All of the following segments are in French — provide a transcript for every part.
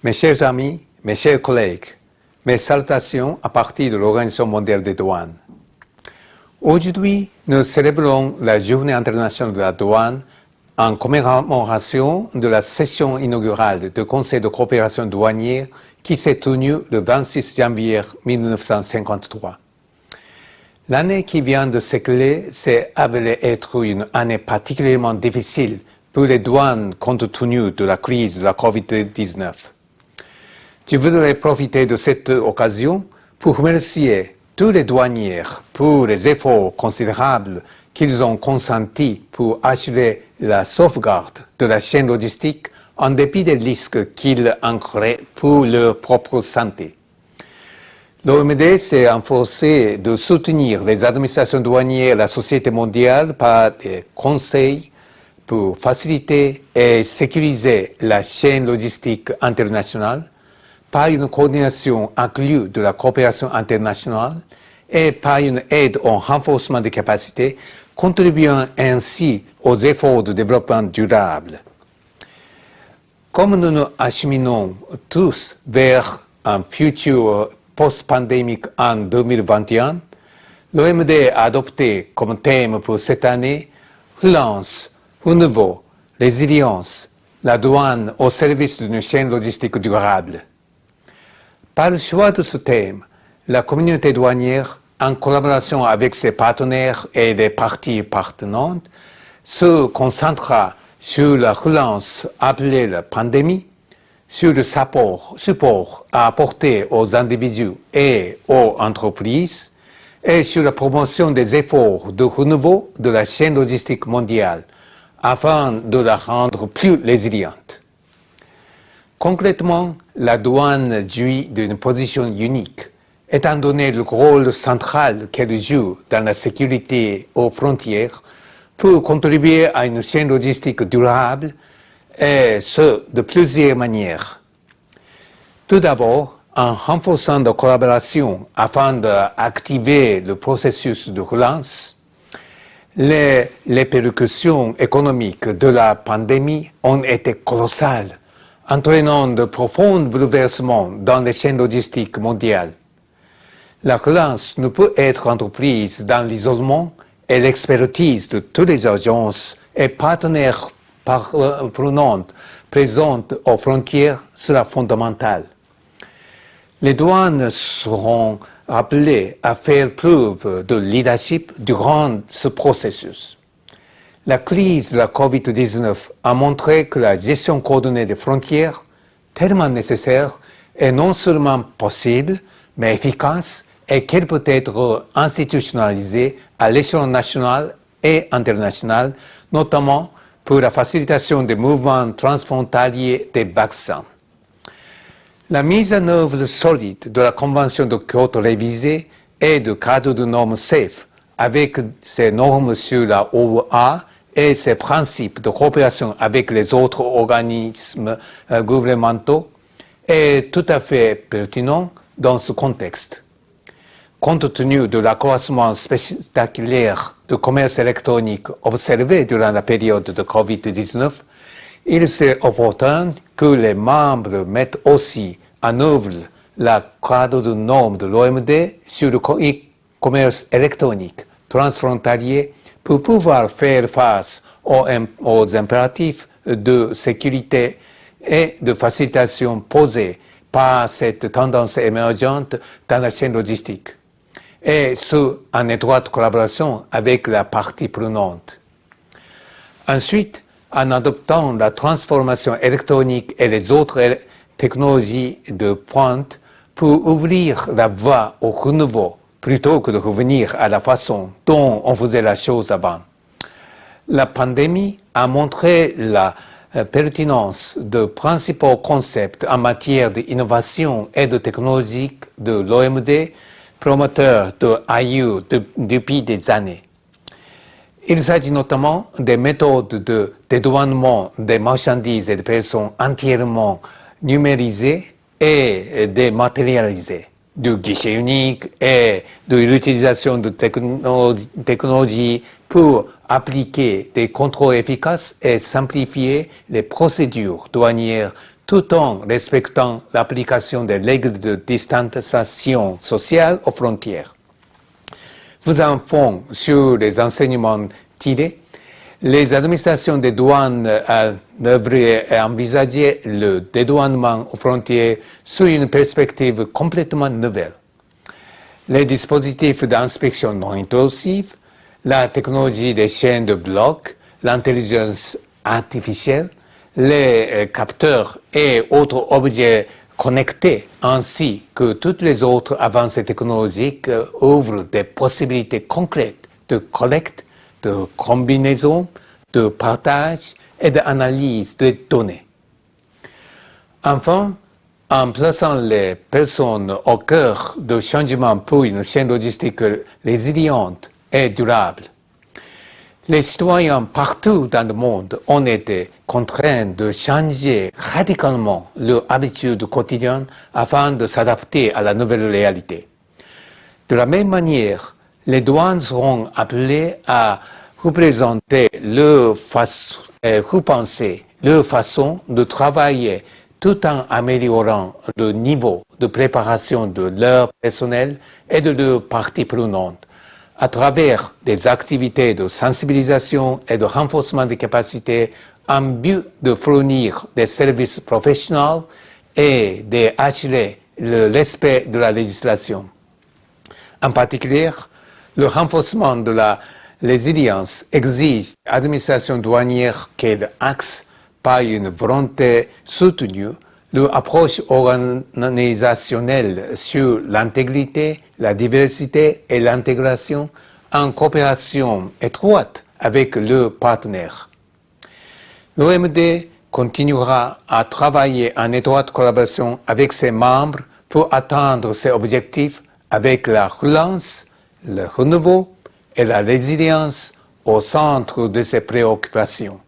Mes chers amis, mes chers collègues, mes salutations à partir de l'Organisation mondiale des douanes. Aujourd'hui, nous célébrons la Journée internationale de la douane en commémoration de la session inaugurale du Conseil de coopération douanière qui s'est tenue le 26 janvier 1953. L'année qui vient de s'écouler s'est avérée être une année particulièrement difficile pour les douanes compte tenu de la crise de la COVID-19. Je voudrais profiter de cette occasion pour remercier tous les douaniers pour les efforts considérables qu'ils ont consentis pour assurer la sauvegarde de la chaîne logistique en dépit des risques qu'ils encouraient pour leur propre santé. L'OMD s'est efforcé de soutenir les administrations douanières et la société mondiale par des conseils pour faciliter et sécuriser la chaîne logistique internationale, par une coordination accrue de la coopération internationale et par une aide au renforcement des capacités, contribuant ainsi aux efforts de développement durable. Comme nous nous acheminons tous vers un futur post-pandémique en 2021, l'OMD a adopté comme thème pour cette année relance, renouveau, résilience, la douane au service d'une chaîne logistique durable. Par le choix de ce thème, la communauté douanière, en collaboration avec ses partenaires et les parties partenantes, se concentrera sur la relance appelée la pandémie, sur le support à apporter aux individus et aux entreprises, et sur la promotion des efforts de renouveau de la chaîne logistique mondiale, afin de la rendre plus résiliente. Concrètement, la douane jouit d'une position unique, étant donné le rôle central qu'elle joue dans la sécurité aux frontières pour contribuer à une chaîne logistique durable, et ce, de plusieurs manières. Tout d'abord, en renforçant la collaboration afin d'activer le processus de relance, les répercussions économiques de la pandémie ont été colossales, entraînant de profonds bouleversements dans les chaînes logistiques mondiales. La relance ne peut être entreprise dans l'isolement et l'expertise de toutes les agences et partenaires prenantes présentes aux frontières sera fondamentale. Les douanes seront appelées à faire preuve de leadership durant ce processus. La crise de la COVID-19 a montré que la gestion coordonnée des frontières, tellement nécessaire, est non seulement possible, mais efficace et qu'elle peut être institutionnalisée à l'échelon national et international, notamment pour la facilitation des mouvements transfrontaliers des vaccins. La mise en œuvre solide de la Convention de Kyoto révisée et du cadre de normes SAFE, avec ses normes sur la OEA et ses principes de coopération avec les autres organismes gouvernementaux, est tout à fait pertinent dans ce contexte. Compte tenu de l'accroissement spectaculaire du commerce électronique observé durant la période de COVID-19, il serait opportun que les membres mettent aussi en œuvre le cadre de normes de l'OMD sur le commerce électronique transfrontalier pour pouvoir faire face aux impératifs de sécurité et de facilitation posés par cette tendance émergente dans la chaîne logistique, et ce, en étroite collaboration avec la partie prenante. Ensuite, en adoptant la transformation électronique et les autres technologies de pointe pour ouvrir la voie au renouveau, plutôt que de revenir à la façon dont on faisait la chose avant. La pandémie a montré la pertinence de principaux concepts en matière d'innovation et de technologie de l'OMD, promoteur de IU depuis des années. Il s'agit notamment des méthodes de dédouanement des marchandises et des personnes entièrement numérisées et dématérialisées, du guichet unique et de l'utilisation de technologies pour appliquer des contrôles efficaces et simplifier les procédures douanières tout en respectant l'application des règles de distanciation sociale aux frontières. Vous informe sur les enseignements tirés. Les administrations des douanes devraient envisager le dédouanement aux frontières sous une perspective complètement nouvelle. Les dispositifs d'inspection non intrusifs, la technologie des chaînes de blocs, l'intelligence artificielle, les capteurs et autres objets connectés ainsi que toutes les autres avancées technologiques ouvrent des possibilités concrètes de collecte, de combinaison, de partage et d'analyse des données. Enfin, en plaçant les personnes au cœur du changement pour une chaîne logistique résiliente et durable, les citoyens partout dans le monde ont été contraints de changer radicalement leurs habitudes quotidiennes afin de s'adapter à la nouvelle réalité. De la même manière, les douanes seront appelées à représenter repenser leur façon de travailler tout en améliorant le niveau de préparation de leur personnel et de leurs parties prenantes, à travers des activités de sensibilisation et de renforcement des capacités en but de fournir des services professionnels et d'assurer le respect de la législation. En particulier, le renforcement de la résilience exige de l'administration douanière qu'elle axe par une volonté soutenue leur approche organisationnelle sur l'intégrité, la diversité et l'intégration en coopération étroite avec leurs partenaires. L'OMD continuera à travailler en étroite collaboration avec ses membres pour atteindre ses objectifs avec la relance, le renouveau et la résilience au centre de ses préoccupations.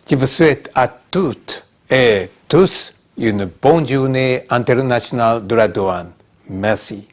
Je vous souhaite à toutes et tous une bonne journée internationale de la douane. Merci.